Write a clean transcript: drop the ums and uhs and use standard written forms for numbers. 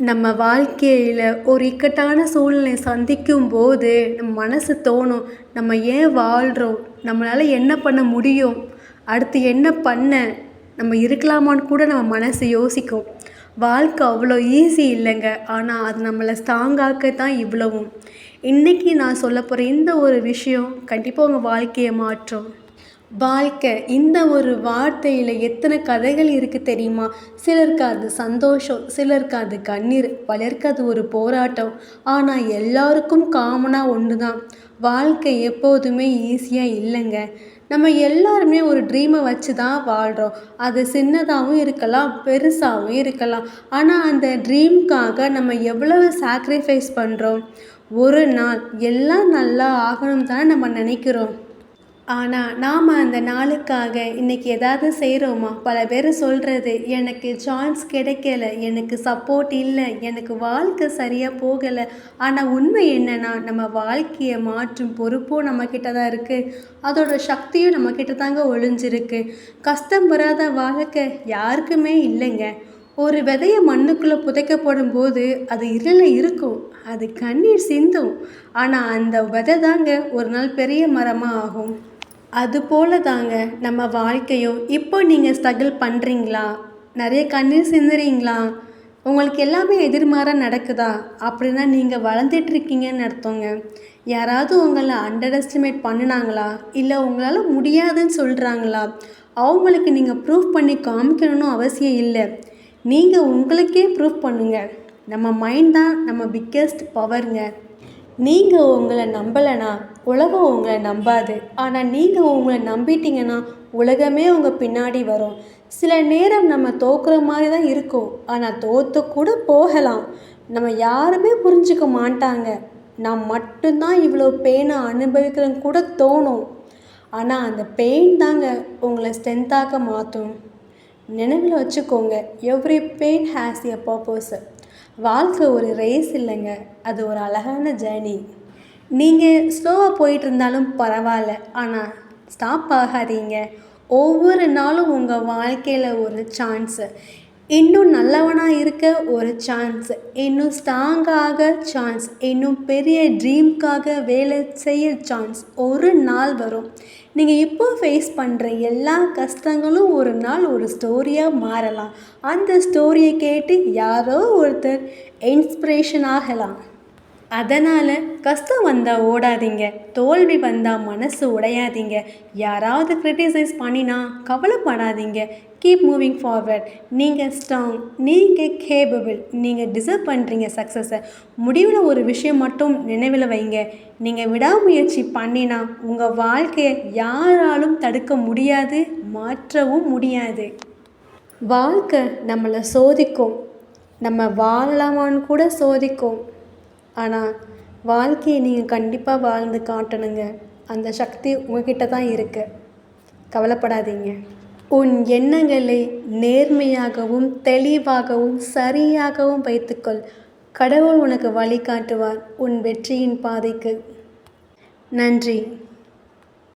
நம்ம வாழ்க்கையில் ஒரு இக்கட்டான சூழ்நிலை சந்திக்கும் போது நம்ம மனசு தோணும், நம்ம ஏன் வாழ்கிறோம், நம்மளால் என்ன பண்ண முடியும், அடுத்து என்ன பண்ண, நம்ம இருக்கலாமான்னு கூட நம்ம மனசு யோசிக்கும். வாழ்க்கை அவ்வளோ ஈஸி இல்லைங்க. ஆனால் அது நம்மளை ஸ்ட்ராங்காக்க தான் இவ்வளவும். இன்றைக்கி நான் சொல்ல போகிற இந்த ஒரு விஷயம் கண்டிப்பாக உங்கள் வாழ்க்கையை மாற்றும். வாழ்க்கை இந்த ஒரு வார்த்தையில் எத்தனை கதைகள் இருக்குது தெரியுமா? சிலருக்கு அது சந்தோஷம், சிலருக்கு அது கண்ணீர், பலருக்கு அது ஒரு போராட்டம். ஆனால் எல்லாருக்கும் காமனாக ஒன்று தான், வாழ்க்கை எப்போதுமே ஈஸியாக இல்லைங்க. நம்ம எல்லாருமே ஒரு ட்ரீமை வச்சு தான் வாழ்கிறோம். அது சின்னதாகவும் இருக்கலாம், பெருசாகவும் இருக்கலாம். ஆனால் அந்த ட்ரீம்க்காக நம்ம எவ்வளவு சாக்ரிஃபைஸ் பண்ணுறோம். ஒரு நாள் எல்லாம் நல்லா ஆகணும் தானே நம்ம நினைக்கிறோம். ஆனால் நாம் அந்த நாளுக்காக இன்றைக்கி ஏதாவது செய்கிறோமா? பல பேர் சொல்கிறது, எனக்கு சான்ஸ் கிடைக்கல, எனக்கு சப்போர்ட் இல்லை, எனக்கு வாழ்க்கை சரியாக போகலை. ஆனால் உண்மை என்னென்னா, நம்ம வாழ்க்கையை மாற்றும் பொறுப்பும் நம்மக்கிட்ட தான் இருக்குது. அதோட சக்தியும் நம்மக்கிட்ட தாங்க ஒளிஞ்சிருக்கு. கஷ்டம் வராத வாழ்க்கை யாருக்குமே இல்லைங்க. ஒரு விதையை மண்ணுக்குள்ளே புதைக்கப்படும் போது அது இருளில் இருக்கும், அது கண்ணீர் சிந்தும். ஆனால் அந்த விதை தாங்க ஒரு நாள் பெரிய மரமாக ஆகும். அதுபோல தாங்க நம்ம வாழ்க்கையும். இப்போ நீங்கள் ஸ்ட்ரகிள் பண்ணுறீங்களா? நிறைய கண்ணீர் சிந்துறீங்களா? உங்களுக்கு எல்லாமே எதிர்மாறாக நடக்குதா? அப்படின்னா நீங்கள் வளர்ந்துட்டுருக்கீங்கன்னு அர்த்தங்க. யாராவது உங்களை அண்டர் எஸ்டிமேட் பண்ணினாங்களா? இல்லை உங்களால் முடியாதுன்னு சொல்கிறாங்களா? அவங்களுக்கு நீங்கள் ப்ரூஃப் பண்ணி காமிக்கணும்னு அவசியம் இல்லை. நீங்கள் உங்களுக்கே ப்ரூஃப் பண்ணுங்கள். நம்ம மைண்ட் தான் நம்ம பிக்கெஸ்ட் பவருங்க. நீங்கள் உங்களை நம்பலைனா உலகம் உங்களை நம்பாது. ஆனால் நீங்கள் உங்களை நம்பிட்டீங்கன்னா உலகமே உங்கள் பின்னாடி வரும். சில நேரம் நம்ம தோக்குற மாதிரி தான் இருக்கும், ஆனால் தோற்று கூட போகலாம். நம்ம யாருமே புரிஞ்சுக்க மாட்டாங்க. நான் மட்டும்தான் இவ்வளோ பெயினை அனுபவிக்கிறேன்னு கூட தோணும். ஆனால் அந்த பெயின் தாங்க உங்களை ஸ்ட்ரென்த்தாக மாற்றும். நினைவில் வச்சுக்கோங்க, every pain has a purpose. வாழ்க்கை ஒரு ரேஸ் இல்லைங்க, அது ஒரு அழகான ஜேர்னி. நீங்கள் ஸ்லோவாக போயிட்டு இருந்தாலும் பரவாயில்ல, ஆனால் ஸ்டாப் ஆகாதீங்க. ஒவ்வொரு நாளும் உங்கள் வாழ்க்கையில் ஒரு சான்ஸு, இன்னும் நல்லவனாக இருக்க ஒரு சான்ஸ், இன்னும் ஸ்ட்ராங்காக சான்ஸ், இன்னும் பெரிய ட்ரீம்க்காக வேலை செய்ய சான்ஸ் ஒரு நாள் வரும். நீங்கள் இப்போ ஃபேஸ் பண்ணுற எல்லா கஷ்டங்களும் ஒரு நாள் ஒரு ஸ்டோரியாக மாறலாம். அந்த ஸ்டோரியை கேட்டு யாரோ ஒருத்தர் இன்ஸ்பிரேஷன் ஆகலாம். அதனால் கஷ்டம் வந்தால் ஓடாதீங்க, தோல்வி வந்தால் மனசு உடையாதீங்க. யாராவது கிரிட்டிசைஸ் பண்ணினா கவலைப்படாதீங்க. Keep moving forward. நீங்கள் ஸ்ட்ராங், நீங்கள் கேபபிள், நீங்கள் டிசர்வ் பண்ணுறீங்க சக்ஸஸை. முடிவில் ஒரு விஷயம் மட்டும் நினைவில் வைங்க, நீங்கள் விடாமுயற்சி பண்ணினா உங்கள் வாழ்க்கையை யாராலும் தடுக்க முடியாது, மாற்றவும் முடியாது. வாழ்க்கை நம்மளை சோதிக்கும், நம்ம வாழலாமான்னு கூட சோதிக்கும். ஆனால் வாழ்க்கையை நீங்கள் கண்டிப்பாக வாழ்ந்து காட்டணுங்க. அந்த சக்தி உங்ககிட்ட தான் இருக்குது. கவலைப்படாதீங்க. உன் எண்ணங்களை நேர்மையாகவும் தெளிவாகவும் சரியாகவும் வைத்துக்கொள். கடவுள் உனக்கு வழிகாட்டுவார் உன் வெற்றியின் பாதைக்கு. நன்றி.